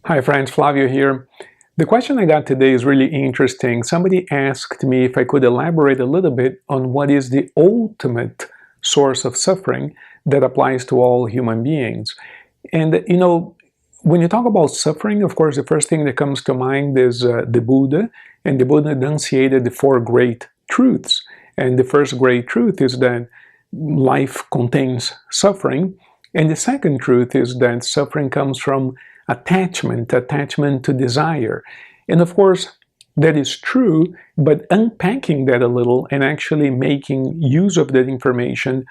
Hi friends, Flavio here. The question I got today is really interesting. Somebody asked me if I could elaborate a little bit on what is the ultimate source of suffering that applies to all human beings. And when you talk about suffering, of course, the first thing that comes to mind is the Buddha, and the Buddha enunciated the four great truths. And the first great truth is that life contains suffering, and the second truth is that suffering comes from attachment to desire. And of course, that is true, but unpacking that a little and actually making use of that information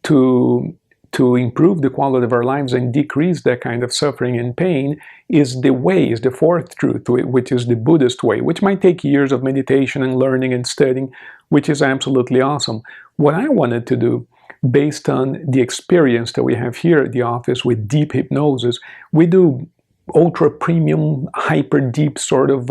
to improve the quality of our lives and decrease that kind of suffering and pain is the way, is the fourth truth, which is the Buddhist way, which might take years of meditation and learning and studying, which is absolutely awesome. What I wanted to do, based on the experience that we have here at the office with deep hypnosis, we do ultra premium, hyper deep sort of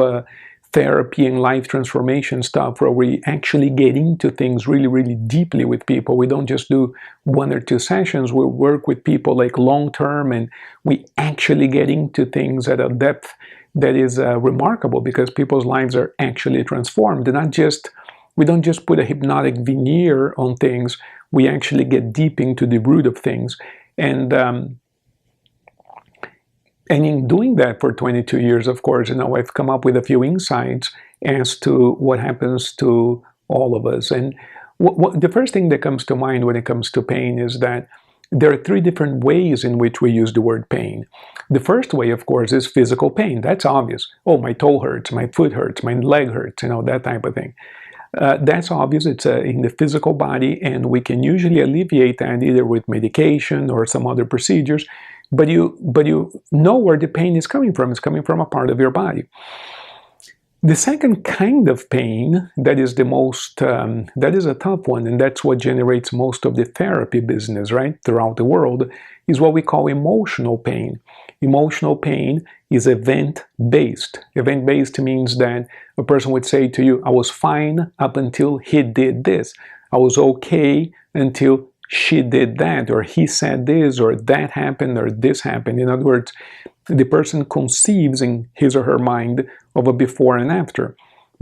therapy and life transformation stuff where we actually get into things really, really deeply with people. We don't just do 1 or 2 sessions. We work with people like long term, and we actually get into things at a depth that is remarkable because people's lives are actually transformed. We don't just put a hypnotic veneer on things. We actually get deep into the root of things. And in doing that for 22 years, of course, I've come up with a few insights as to what happens to all of us. And the first thing that comes to mind when it comes to pain is that there are 3 different ways in which we use the word pain. The first way, of course, is physical pain. That's obvious. Oh, my toe hurts, my foot hurts, my leg hurts, that type of thing. That's obvious. It's in the physical body, and we can usually alleviate that either with medication or some other procedures. But you know where the pain is coming from. It's coming from a part of your body. The second kind of pain, that is the most, that is a tough one, and that's what generates most of the therapy business, right, throughout the world, is what we call emotional pain. Emotional pain is event-based. Event-based means that a person would say to you, I was fine up until he did this. I was okay until she did that, or he said this, or that happened, or this happened. In other words, the person conceives in his or her mind of a before and after.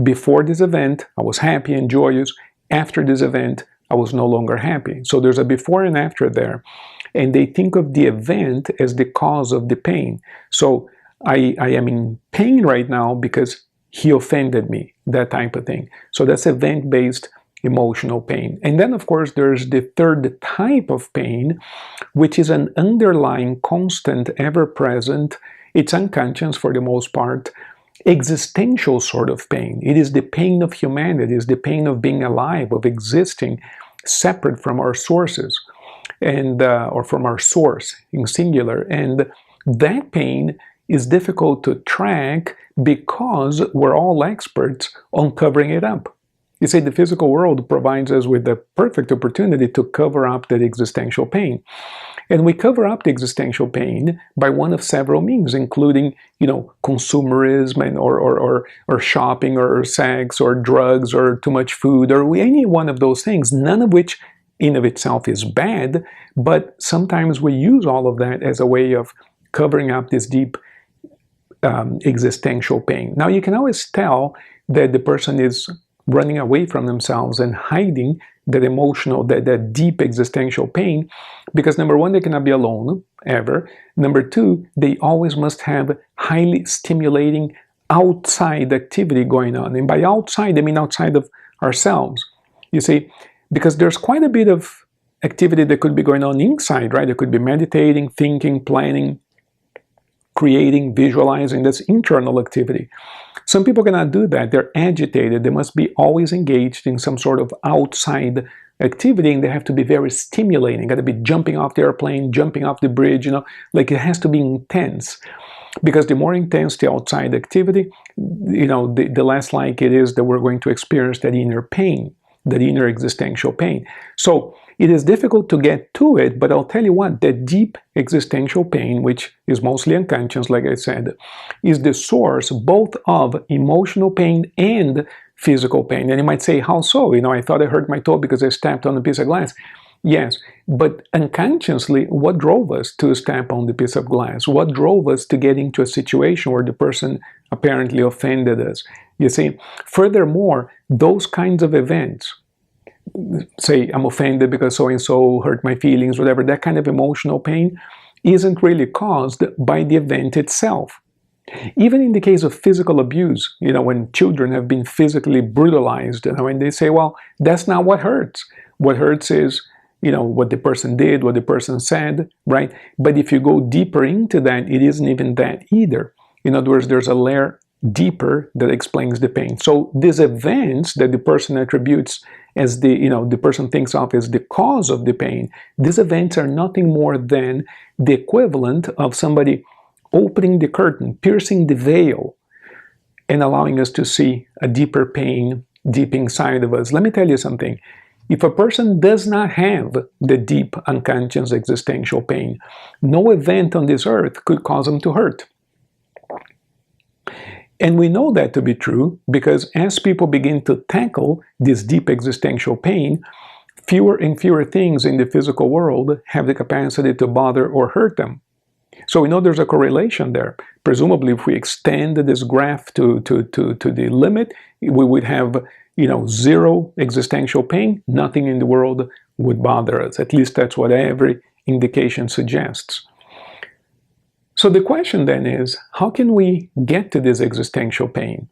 Before this event, I was happy and joyous. After this event, I was no longer happy. So there's a before and after there. And they think of the event as the cause of the pain. So I am in pain right now because he offended me, that type of thing. So that's event-based emotional pain. And then, of course, there's the third type of pain, which is an underlying, constant, ever-present, it's unconscious for the most part, existential sort of pain. It is the pain of humanity. It is the pain of being alive, of existing separate from our sources, and or from our source in singular. And that pain is difficult to track because we're all experts on covering it up. You see, the physical world provides us with the perfect opportunity to cover up that existential pain. And we cover up the existential pain by one of several means, including, consumerism and or shopping or sex or drugs or too much food or any one of those things, none of which in of itself is bad, but sometimes we use all of that as a way of covering up this deep existential pain. Now, you can always tell that the person is running away from themselves and hiding that emotional, that deep existential pain, because number one, they cannot be alone, ever. Number two, they always must have highly stimulating outside activity going on. And by outside, I mean outside of ourselves. You see, because there's quite a bit of activity that could be going on inside, right? It could be meditating, thinking, planning, creating, visualizing. That's internal activity. Some people cannot do that. They're agitated. They must be always engaged in some sort of outside activity, and they have to be very stimulating. Got to be jumping off the airplane, jumping off the bridge, like it has to be intense. Because the more intense the outside activity, the less like it is that we're going to experience that inner pain, that inner existential pain. So it is difficult to get to it, but I'll tell you what, that deep existential pain, which is mostly unconscious, like I said, is the source both of emotional pain and physical pain. And you might say, how so? I thought I hurt my toe because I stepped on a piece of glass. Yes, but unconsciously, what drove us to step on the piece of glass? What drove us to get into a situation where the person apparently offended us? You see, furthermore, those kinds of events, say I'm offended because so-and-so hurt my feelings, whatever, that kind of emotional pain isn't really caused by the event itself. Even in the case of physical abuse, when children have been physically brutalized, and they say, well, that's not what hurts. What hurts is, what the person did, what the person said, right? But if you go deeper into that, it isn't even that either. In other words, there's a layer deeper that explains the pain. So these events that the person attributes as the person thinks of as the cause of the pain, these events are nothing more than the equivalent of somebody opening the curtain, piercing the veil, and allowing us to see a deeper pain deep inside of us. Let me tell you something. If a person does not have the deep unconscious existential pain, no event on this earth could cause them to hurt. And we know that to be true because as people begin to tackle this deep existential pain, fewer and fewer things in the physical world have the capacity to bother or hurt them. So we know there's a correlation there. Presumably, if we extend this graph to the limit, we would have, zero existential pain. Nothing in the world would bother us. At least that's what every indication suggests. So the question then is, how can we get to this existential pain?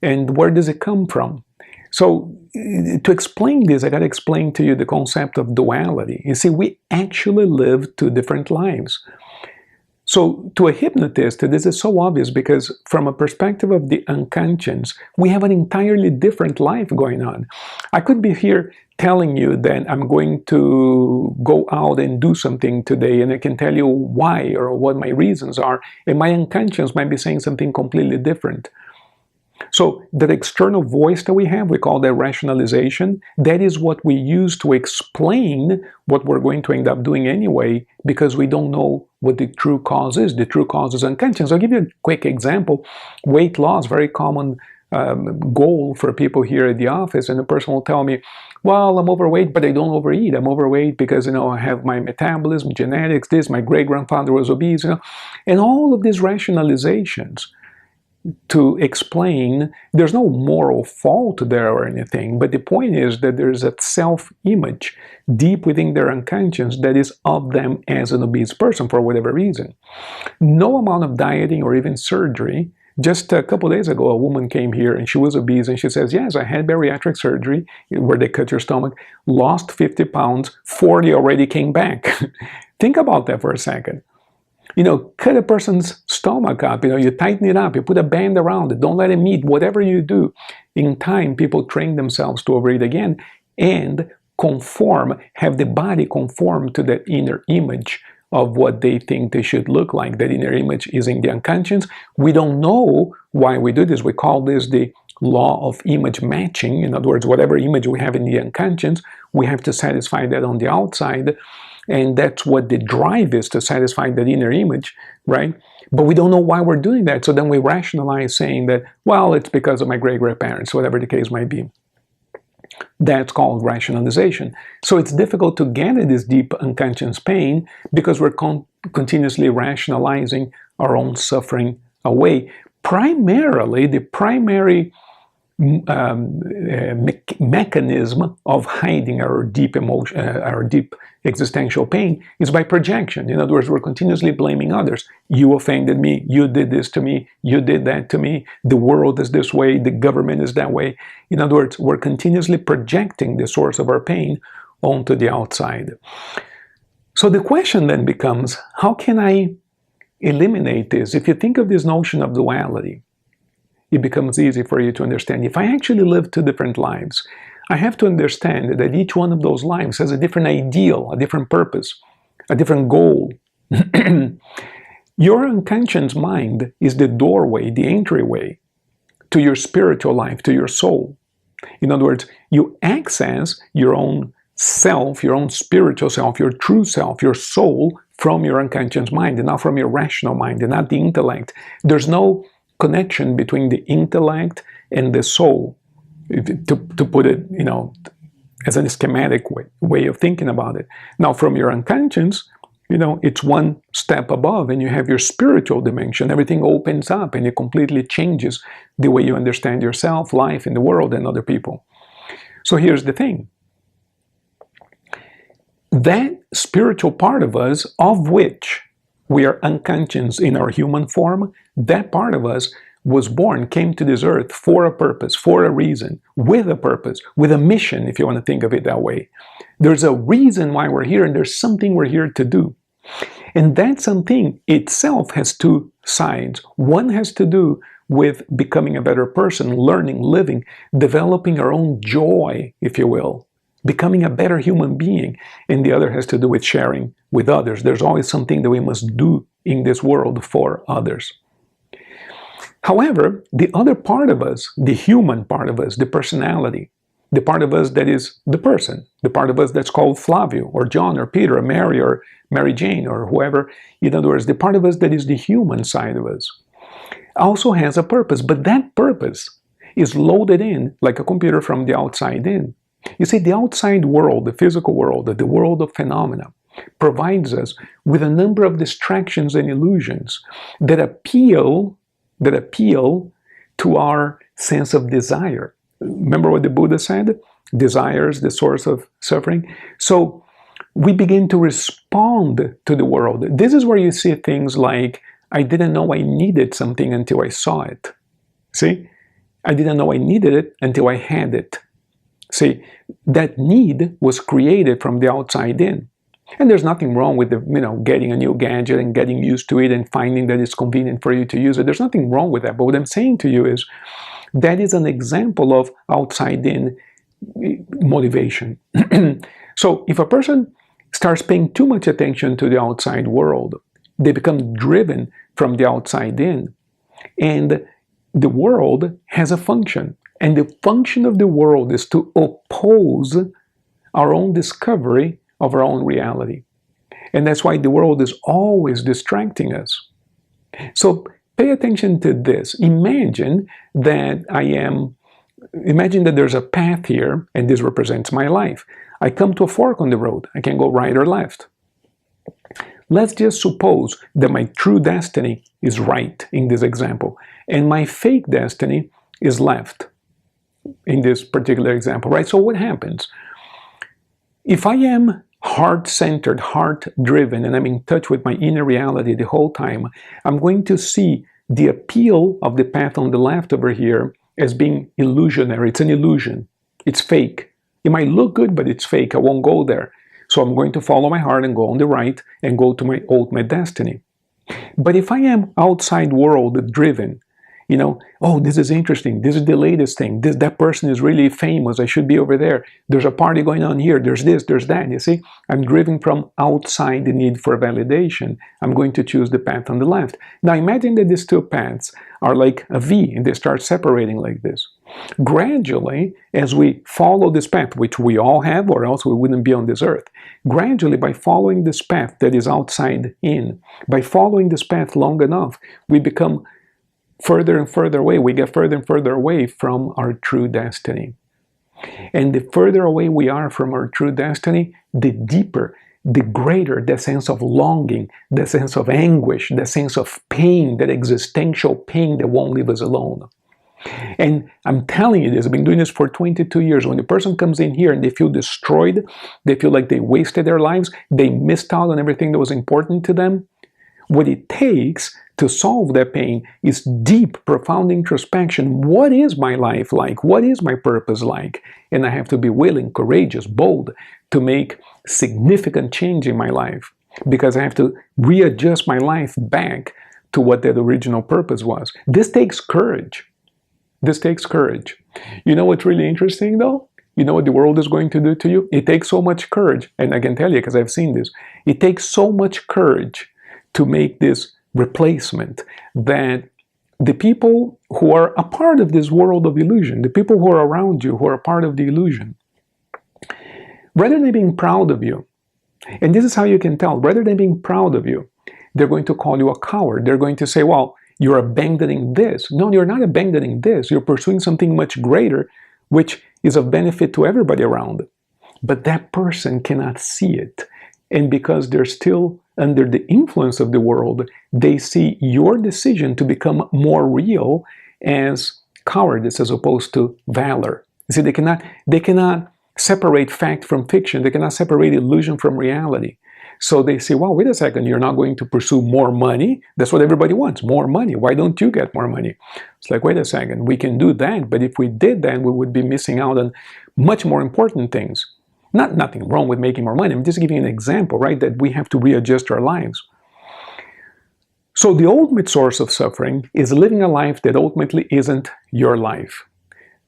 And where does it come from? So to explain this, I got to explain to you the concept of duality. You see, we actually live two different lives. So to a hypnotist, this is so obvious because from a perspective of the unconscious, we have an entirely different life going on. I could be here telling you that I'm going to go out and do something today, and I can tell you why or what my reasons are, and my unconscious might be saying something completely different. So that external voice that we have, we call that rationalization. That is what we use to explain what we're going to end up doing anyway, because we don't know what the true cause is. The true cause is unconscious. I'll give you a quick example. Weight loss, very common goal for people here at the office, and the person will tell me, well, I'm overweight, but I don't overeat. I'm overweight because, I have my metabolism, genetics, this, my great-grandfather was obese, and all of these rationalizations to explain, there's no moral fault there or anything, but the point is that there's a self-image deep within their unconscious that is of them as an obese person for whatever reason. No amount of dieting or even surgery. Just a couple days ago, a woman came here and she was obese and she says, yes, I had bariatric surgery where they cut your stomach, lost 50 pounds, 40 already came back. Think about that for a second. Cut a person's stomach up, you tighten it up, you put a band around it, don't let him eat, whatever you do. In time, people train themselves to overeat again and have the body conform to that inner image of what they think they should look like. That inner image is in the unconscious. We don't know why we do this. We call this the law of image matching. In other words, whatever image we have in the unconscious, we have to satisfy that on the outside. And that's what the drive is, to satisfy that inner image, right? But we don't know why we're doing that. So then we rationalize saying that, well, it's because of my great-grandparents, whatever the case might be. That's called rationalization. So it's difficult to get at this deep unconscious pain because we're continuously rationalizing our own suffering away. Primarily, the primary mechanism of hiding our deep emotion, our deep existential pain is by projection. In other words, we're continuously blaming others. You offended me, you did this to me, you did that to me, the world is this way, the government is that way. In other words, we're continuously projecting the source of our pain onto the outside. So the question then becomes, how can I eliminate this? If you think of this notion of duality, it becomes easy for you to understand. If I actually live two different lives, I have to understand that each one of those lives has a different ideal, a different purpose, a different goal. Your unconscious mind is the doorway, the entryway to your spiritual life, to your soul. In other words, you access your own self, your own spiritual self, your true self, your soul from your unconscious mind and not from your rational mind and not the intellect. There's no connection between the intellect and the soul, to put it, as a schematic way of thinking about it. Now, from your unconscious, it's one step above, and you have your spiritual dimension. Everything opens up, and it completely changes the way you understand yourself, life, in the world, and other people. So here's the thing. That spiritual part of us, of which we are unconscious in our human form, that part of us was born, came to this earth for a purpose, for a reason, with a purpose, with a mission, if you want to think of it that way. There's a reason why we're here, and there's something we're here to do. And that something itself has two sides. One has to do with becoming a better person, learning, living, developing our own joy, if you will, becoming a better human being. And the other has to do with sharing with others. There's always something that we must do in this world for others. However, the other part of us, the human part of us, the personality, the part of us that is the person, the part of us that's called Flavio or John or Peter or Mary Jane or whoever, in other words, the part of us that is the human side of us, also has a purpose. But that purpose is loaded in like a computer from the outside in. You see, the outside world, the physical world, the world of phenomena, provides us with a number of distractions and illusions that appeal to our sense of desire. Remember what the Buddha said? Desire is the source of suffering. So we begin to respond to the world. This is where you see things like, I didn't know I needed something until I saw it. See? I didn't know I needed it until I had it. See, that need was created from the outside in. And there's nothing wrong with getting a new gadget and getting used to it and finding that it's convenient for you to use it. There's nothing wrong with that. But what I'm saying to you is that is an example of outside-in motivation. So if a person starts paying too much attention to the outside world, they become driven from the outside in. And the world has a function. And the function of the world is to oppose our own discovery of our own reality. And that's why the world is always distracting us. So pay attention to this. Imagine that there's a path here, and this represents my life. I come to a fork on the road. I can go right or left. Let's just suppose that my true destiny is right in this example, and my fake destiny is left in this particular example, right? So what happens? If I am heart-centered, heart-driven, and I'm in touch with my inner reality the whole time, I'm going to see the appeal of the path on the left over here as being illusionary. It's an illusion. It's fake. It might look good, but it's fake. I won't go there. So I'm going to follow my heart and go on the right and go to my ultimate destiny. But if I am outside world driven, oh, this is interesting. This is the latest thing. That person is really famous. I should be over there. There's a party going on here. There's this, there's that. You see, I'm driven from outside the need for validation. I'm going to choose the path on the left. Now imagine that these two paths are like a V and they start separating like this. Gradually, as we follow this path, which we all have, or else we wouldn't be on this earth, gradually by following this path that is outside in, by following this path long enough, we become further and further away. We get further and further away from our true destiny. And the further away we are from our true destiny, the deeper, the greater the sense of longing, the sense of anguish, the sense of pain, that existential pain that won't leave us alone. And I'm telling you this, I've been doing this for 22 years. When a person comes in here and they feel destroyed, they feel like they wasted their lives, they missed out on everything that was important to them, what it takes to solve that pain is deep, profound introspection. What is my life like? What is my purpose like? And I have to be willing, courageous, bold to make significant change in my life, because I have to readjust my life back to what that original purpose was. This takes courage. This takes courage. You know what's really interesting though? You know what the world is going to do to you? It takes so much courage, and I can tell you because I've seen this. It takes so much courage to make this replacement that the people who are a part of this world of illusion, the people who are around you, who are a part of the illusion, rather than being proud of you, and this is how you can tell, rather than being proud of you, they're going to call you a coward. They're going to say, well, you're abandoning this. No, you're not abandoning this. You're pursuing something much greater, which is of benefit to everybody around. but that person cannot see it. And because they're still under the influence of the world, they see your decision to become more real as cowardice as opposed to valor. You see, they cannot separate fact from fiction. They cannot separate illusion from reality. So they say, well, wait a second, you're not going to pursue more money. That's what everybody wants, more money. Why don't you get more money? It's like, wait a second, we can do that, but if we did that, we would be missing out on much more important things. Nothing wrong with making more money. I'm just giving an example, right, that we have to readjust our lives. So the ultimate source of suffering is living a life that ultimately isn't your life.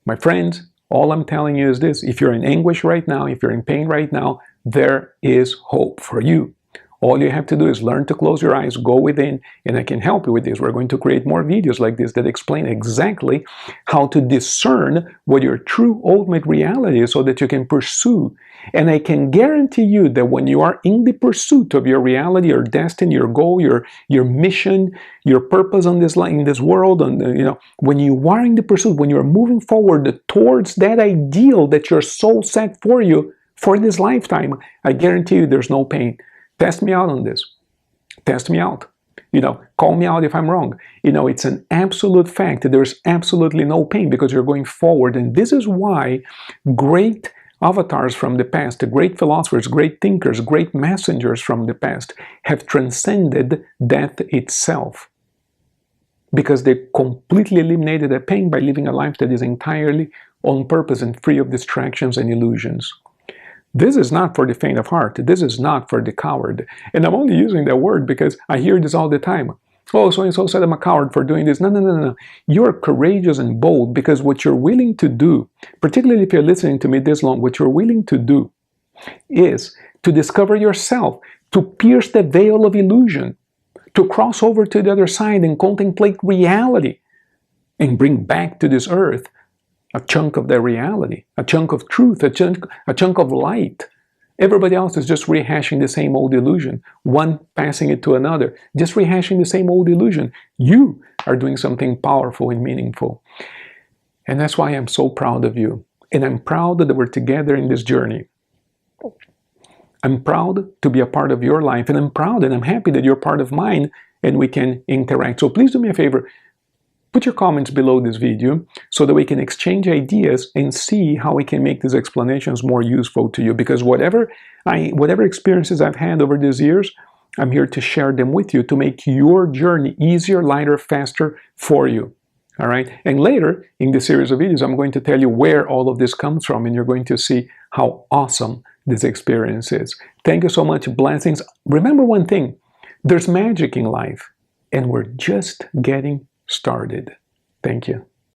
My friends, all I'm telling you is this: if you're in anguish right now, if you're in pain right now, there is hope for you. All you have to do is learn to close your eyes, go within, and I can help you with this. We're going to create more videos like this that explain exactly how to discern what your true ultimate reality is so that you can pursue. And I can guarantee you that when you are in the pursuit of your reality, your destiny, your goal, your mission, your purpose on this in this world, when you are in the pursuit, when you're moving forward towards that ideal that your soul set for you for this lifetime, I guarantee you there's no pain. Test me out on this. Test me out. Call me out if I'm wrong. It's an absolute fact that there's absolutely no pain because you're going forward. And this is why great avatars from the past, great philosophers, great thinkers, great messengers from the past have transcended death itself. Because they completely eliminated the pain by living a life that is entirely on purpose and free of distractions and illusions. This is not for the faint of heart. This is not for the coward. And I'm only using that word because I hear this all the time. Oh, so-and-so said I'm a coward for doing this. No. You're courageous and bold because what you're willing to do, particularly if you're listening to me this long, what you're willing to do is to discover yourself, to pierce the veil of illusion, to cross over to the other side and contemplate reality and bring back to this earth a chunk of their reality, a chunk of truth, a chunk of light. Everybody else is just rehashing the same old illusion, one passing it to another, just rehashing the same old illusion. You are doing something powerful and meaningful. And that's why I'm so proud of you. And I'm proud that we're together in this journey. I'm proud to be a part of your life, and I'm proud and I'm happy that you're part of mine and we can interact. So please do me a favor. Put your comments below this video so that we can exchange ideas and see how we can make these explanations more useful to you. Because whatever experiences I've had over these years, I'm here to share them with you to make your journey easier, lighter, faster for you. All right? And later in this series of videos, I'm going to tell you where all of this comes from, and you're going to see how awesome this experience is. Thank you so much. Blessings. Remember one thing, there's magic in life, and we're just getting started. Thank you.